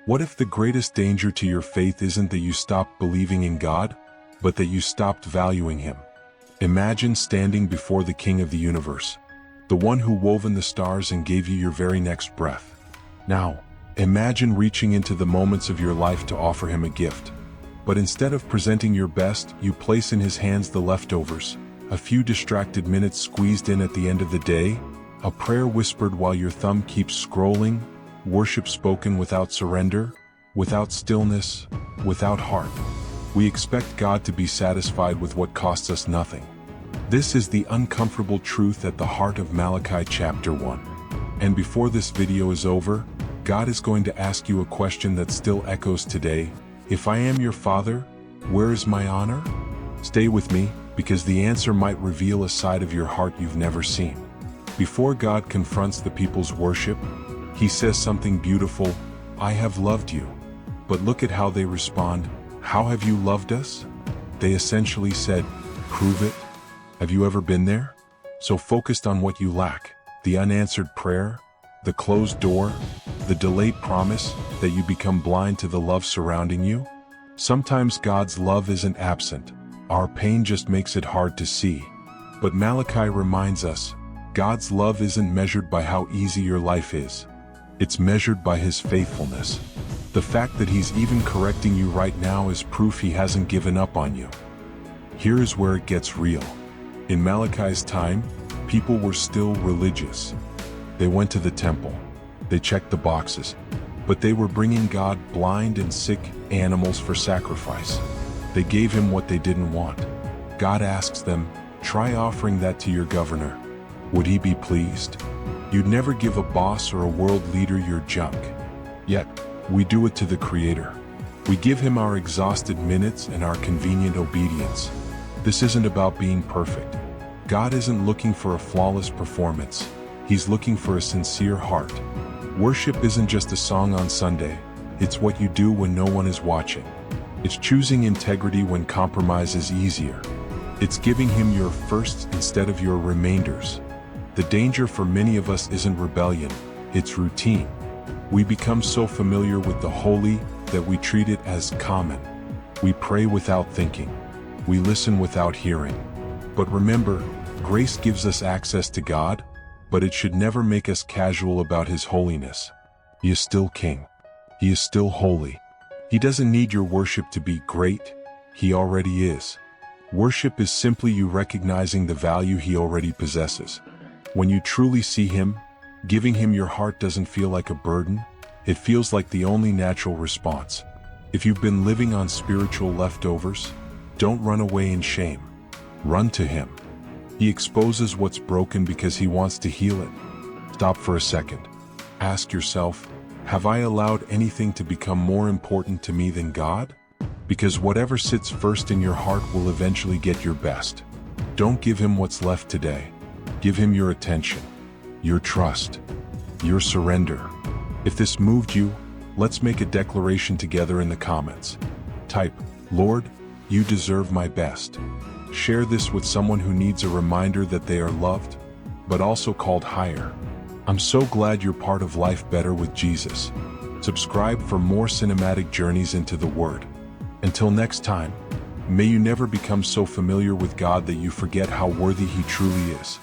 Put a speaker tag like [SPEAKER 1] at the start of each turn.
[SPEAKER 1] What if the greatest danger to your faith isn't that you stopped believing in God, but that you stopped valuing Him? Imagine standing before the King of the universe, the one who woven the stars and gave you your very next breath. Now, imagine reaching into the moments of your life to offer Him a gift. But instead of presenting your best, you place in His hands the leftovers, a few distracted minutes squeezed in at the end of the day, a prayer whispered while your thumb keeps scrolling, worship spoken without surrender, without stillness, without heart. We expect God to be satisfied with what costs us nothing. This is the uncomfortable truth at the heart of Malachi chapter 1. And before this video is over, God is going to ask you a question that still echoes today. If I am your Father, where is my honor? Stay with me, because the answer might reveal a side of your heart you've never seen. Before God confronts the people's worship, He says something beautiful: I have loved you. But look at how they respond. How have you loved us? They essentially said, prove it. Have you ever been there? So focused on what you lack, the unanswered prayer, the closed door, the delayed promise, that you become blind to the love surrounding you? Sometimes God's love isn't absent. Our pain just makes it hard to see. But Malachi reminds us, God's love isn't measured by how easy your life is. It's measured by His faithfulness. The fact that He's even correcting you right now is proof He hasn't given up on you. Here is where it gets real. In Malachi's time, people were still religious. They went to the temple. They checked the boxes. But they were bringing God blind and sick animals for sacrifice. They gave Him what they didn't want. God asks them, try offering that to your governor. Would he be pleased? You'd never give a boss or a world leader your junk. Yet, we do it to the Creator. We give Him our exhausted minutes and our convenient obedience. This isn't about being perfect. God isn't looking for a flawless performance. He's looking for a sincere heart. Worship isn't just a song on Sunday. It's what you do when no one is watching. It's choosing integrity when compromise is easier. It's giving Him your firsts instead of your remainders. The danger for many of us isn't rebellion, it's routine. We become so familiar with the holy that we treat it as common. We pray without thinking. We listen without hearing. But remember, grace gives us access to God, but it should never make us casual about His holiness. He is still King. He is still holy. He doesn't need your worship to be great. He already is. Worship is simply you recognizing the value He already possesses. When you truly see Him, giving Him your heart doesn't feel like a burden. It feels like the only natural response. If you've been living on spiritual leftovers, don't run away in shame. Run to Him. He exposes what's broken because He wants to heal it. Stop for a second. Ask yourself, have I allowed anything to become more important to me than God? Because whatever sits first in your heart will eventually get your best. Don't give Him what's left today. Give Him your attention, your trust, your surrender. If this moved you, let's make a declaration together in the comments. Type, Lord, you deserve my best. Share this with someone who needs a reminder that they are loved, but also called higher. I'm so glad you're part of Life Better with Jesus. Subscribe for more cinematic journeys into the Word. Until next time, may you never become so familiar with God that you forget how worthy He truly is.